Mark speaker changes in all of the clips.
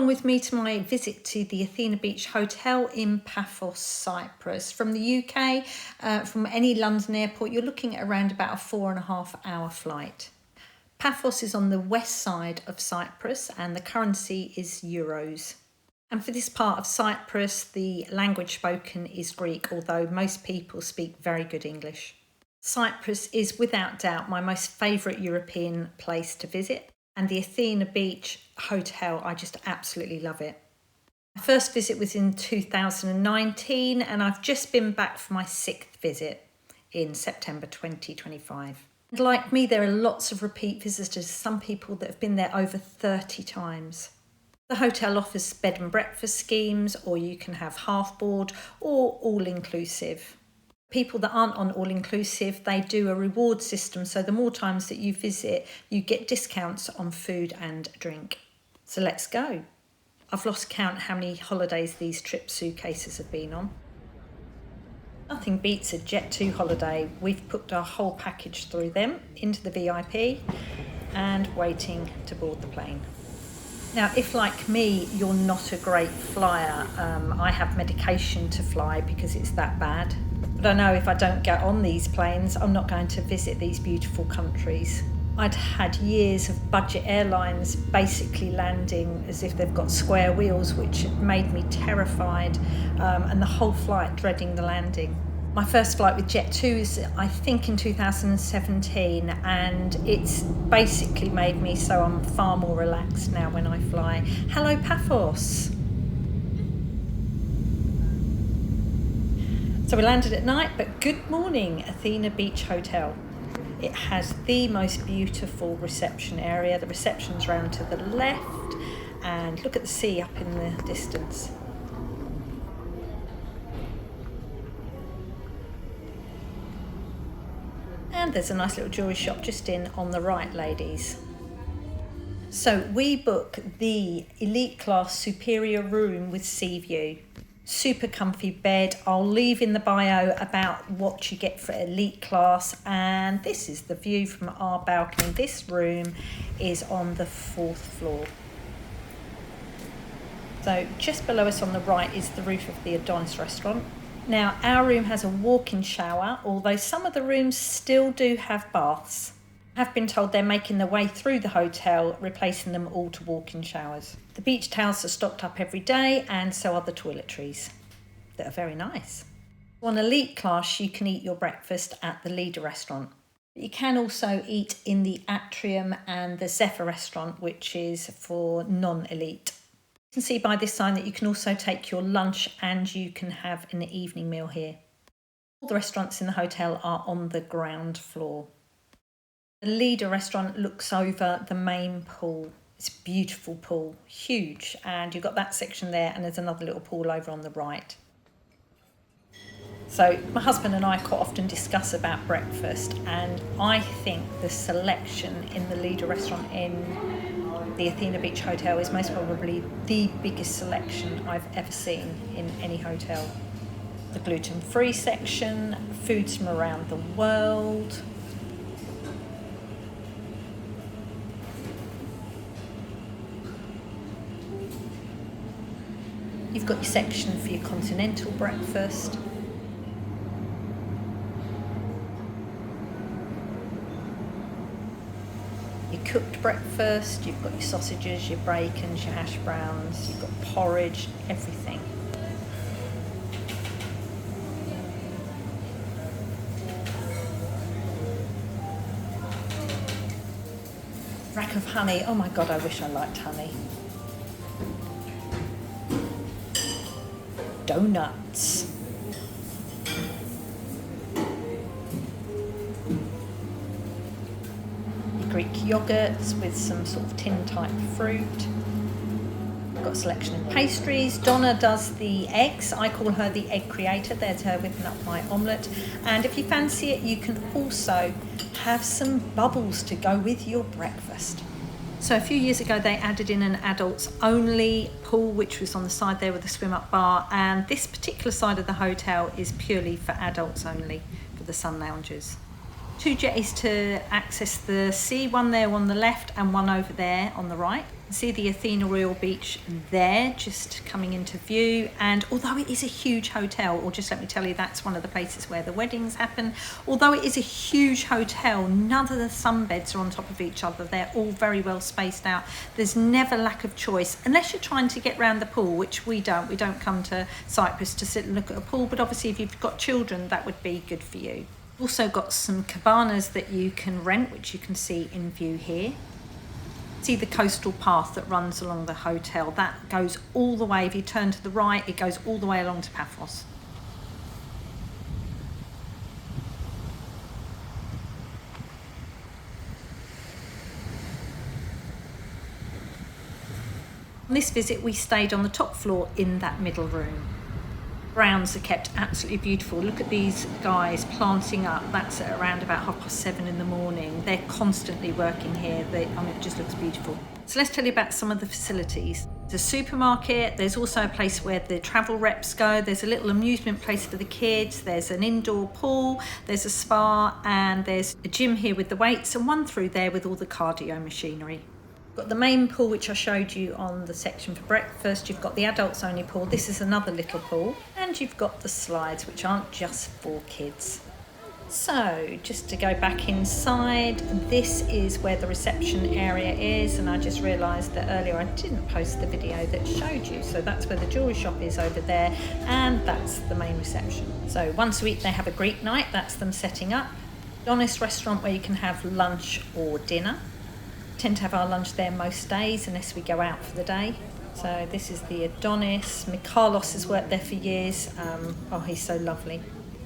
Speaker 1: along with me to my visit to the Athena Beach Hotel in Paphos, Cyprus. From the UK, from any London airport, you're looking at around about a 4.5 hour flight. Paphos is on the west side of Cyprus and the currency is euros. And for this part of Cyprus, the language spoken is Greek, although most people speak very good English. Cyprus is without doubt my most favourite European place to visit. And the Athena Beach Hotel, I just absolutely love it. My first visit was in 2019 and I've just been back for my 6th visit in September 2025. And like me, there are lots of repeat visitors, some people that have been there over 30 times. The hotel offers bed and breakfast schemes, or you can have half board or all-inclusive. People that aren't on all-inclusive, they do a reward system, so the more times that you visit, you get discounts on food and drink. So let's go. I've lost count how many holidays these trip suitcases have been on. Nothing beats a Jet2 holiday. We've put our whole package through them into the VIP and waiting to board the plane. Now, if like me, you're not a great flyer, I have medication to fly because it's that bad. But I know if I don't get on these planes, I'm not going to visit these beautiful countries. I'd had years of budget airlines basically landing as if they've got square wheels, which made me terrified, and the whole flight dreading the landing. My first flight with Jet2 is, I think, in 2017, and it's basically made me so I'm far more relaxed now when I fly. Hello, Paphos. So we landed at night, but good morning, Athena Beach Hotel. It has the most beautiful reception area. The reception's round to the left, and look at the sea up in the distance. And there's a nice little jewellery shop just in on the right, ladies. So we book the elite class superior room with sea view. Super comfy bed. I'll leave in the bio about what you get for elite class, and this is the view from our balcony. This room is on the 4th floor. So just below us on the right is the roof of the Dona restaurant. Now our room has a walk-in shower, although some of the rooms still do have baths. I've been told they're making their way through the hotel, replacing them all to walk-in showers. The beach towels are stocked up every day, and so are the toiletries that are very nice. On elite class, you can eat your breakfast at the Leda Restaurant. You can also eat in the Atrium and the Zephyr Restaurant, which is for non-elite. You can see by this sign that you can also take your lunch and you can have an evening meal here. All the restaurants in the hotel are on the ground floor. The Leda Restaurant looks over the main pool. It's a beautiful pool, huge, and you've got that section there, and there's another little pool over on the right. So my husband and I quite often discuss about breakfast, and I think the selection in the Leda Restaurant in the Athena Beach Hotel is most probably the biggest selection I've ever seen in any hotel. The gluten-free section, foods from around the world. You've got your section for your continental breakfast. Your cooked breakfast, you've got your sausages, your bacons, your hash browns, you've got porridge, everything. Rack of honey, oh my God, I wish I liked honey. Donuts. Your Greek yogurts with some sort of tin type fruit. We've got a selection of pastries. Dona does the eggs. I call her the egg creator. There's her whipping up my omelette. And if you fancy it, you can also have some bubbles to go with your breakfast. So a few years ago, they added in an adults only pool, which was on the side there with a swim up bar. And this particular side of the hotel is purely for adults only, for the sun loungers. 2 jetties to access the sea, one there on the left and one over there on the right. See the Athena Royal Beach there, just coming into view. And although it is a huge hotel, or just let me tell you, that's one of the places where the weddings happen. Although it is a huge hotel, none of the sunbeds are on top of each other. They're all very well spaced out. There's never lack of choice, unless you're trying to get round the pool, which we don't. We don't come to Cyprus to sit and look at a pool, but obviously if you've got children, that would be good for you. Also got some cabanas that you can rent, which you can see in view here. See the coastal path that runs along the hotel. That goes all the way, if you turn to the right, it goes all the way along to Paphos. On this visit, we stayed on the top floor in that middle room. Grounds are kept absolutely beautiful. Look at these guys planting up. That's at around about 7:30 in the morning. They're constantly working here. I mean, it just looks beautiful. So let's tell you about some of the facilities. There's a supermarket. There's also a place where the travel reps go. There's a little amusement place for the kids. There's an indoor pool. There's a spa, and there's a gym here with the weights, and one through there with all the cardio machinery. Got the main pool, which I showed you on the section for breakfast. You've got the adults only pool. This is another little pool. And you've got the slides, which aren't just for kids. So just to go back inside, this is where the reception area is. And I just realised that earlier I didn't post the video that showed you. So that's where the jewellery shop is over there. And that's the main reception. So once a week they have a Greek night. That's them setting up. Dona Restaurant, where you can have lunch or dinner. Tend to have our lunch there most days unless we go out for the day. So this is the Adonis. Carlos has worked there for years. Oh, he's so lovely.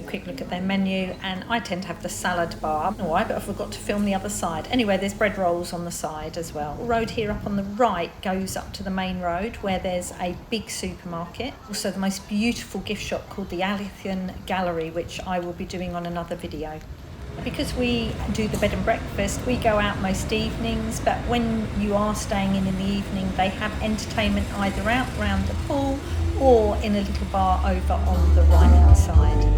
Speaker 1: A quick look at their menu, and I tend to have the salad bar. I don't know why, but I forgot to film the other side. Anyway, there's bread rolls on the side as well. The road here up on the right goes up to the main road where there's a big supermarket. Also the most beautiful gift shop called the Athena Gallery, which I will be doing on another video. Because we do the bed and breakfast, we go out most evenings, but when you are staying in the evening, they have entertainment either out around the pool or in a little bar over on the right hand side.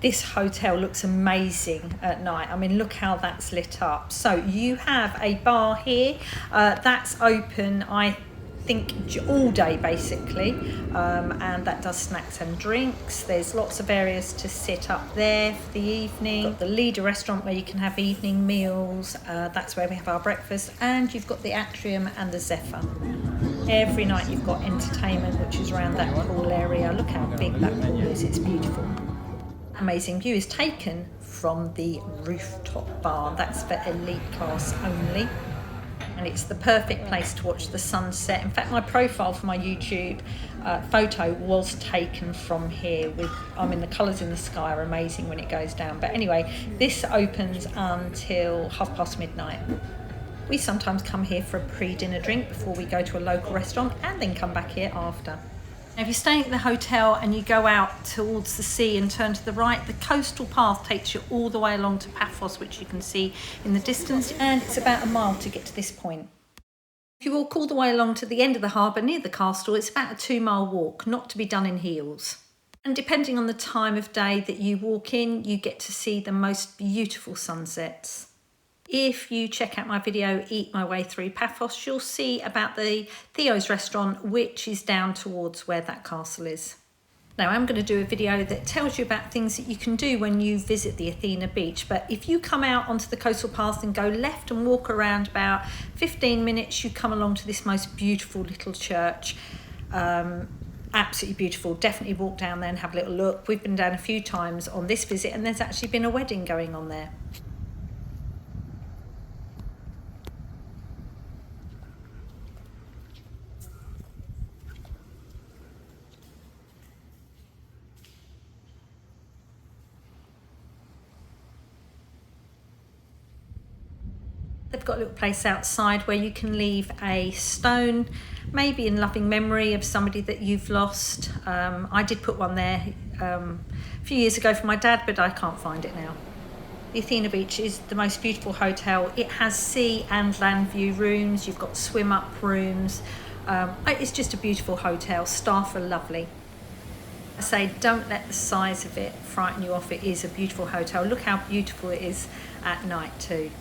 Speaker 1: This hotel looks amazing at night. I mean, look how that's lit up. So you have a bar here that's open, I think, all day basically, and that does snacks and drinks. There's lots of areas to sit up there for the evening. Got the Leda Restaurant where you can have evening meals. That's where we have our breakfast, and you've got the atrium and the Zephyr. Every night you've got entertainment, which is around that pool area. Look how big that pool is. It's beautiful. Amazing view is taken from the rooftop bar. That's for elite class only, and it's the perfect place to watch the sunset. In fact, my profile for my YouTube photo was taken from here. The colours in the sky are amazing when it goes down. But anyway, this opens until midnight. We sometimes come here for a pre-dinner drink before we go to a local restaurant, and then come back here after. Now, if you're staying at the hotel and you go out towards the sea and turn to the right, the coastal path takes you all the way along to Paphos, which you can see in the distance, and it's about a mile to get to this point. If you walk all the way along to the end of the harbour near the castle, it's about a 2-mile walk, not to be done in heels. And depending on the time of day that you walk in, you get to see the most beautiful sunsets. If you check out my video, Eat My Way Through Paphos, you'll see about the Theo's restaurant, which is down towards where that castle is. Now, I'm going to do a video that tells you about things that you can do when you visit the Athena Beach. But if you come out onto the coastal path and go left and walk around about 15 minutes, you come along to this most beautiful little church. Absolutely beautiful. Definitely walk down there and have a little look. We've been down a few times on this visit, and there's actually been a wedding going on there. They've got a little place outside where you can leave a stone, maybe in loving memory of somebody that you've lost. I did put one there a few years ago for my dad, but I can't find it now. The Athena Beach is the most beautiful hotel. It has sea and land view rooms. You've got swim up rooms. It's just a beautiful hotel. Staff are lovely. I say don't let the size of it frighten you off. It is a beautiful hotel. Look how beautiful it is at night too.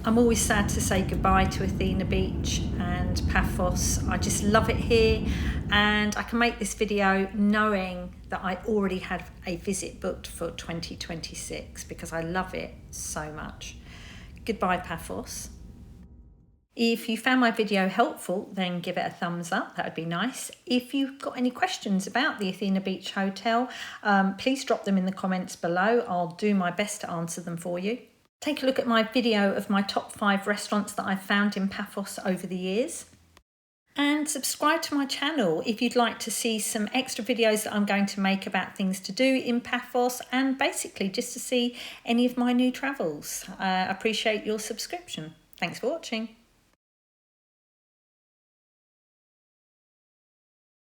Speaker 1: I'm always sad to say goodbye to Athena Beach and Paphos. I just love it here, and I can make this video knowing that I already had a visit booked for 2026 because I love it so much. Goodbye, Paphos. If you found my video helpful, then give it a thumbs up. That would be nice. If you've got any questions about the Athena Beach Hotel, please drop them in the comments below. I'll do my best to answer them for you. Take a look at my video of my top 5 restaurants that I've found in Paphos over the years. And subscribe to my channel if you'd like to see some extra videos that I'm going to make about things to do in Paphos, and basically just to see any of my new travels. I appreciate your subscription. Thanks for watching.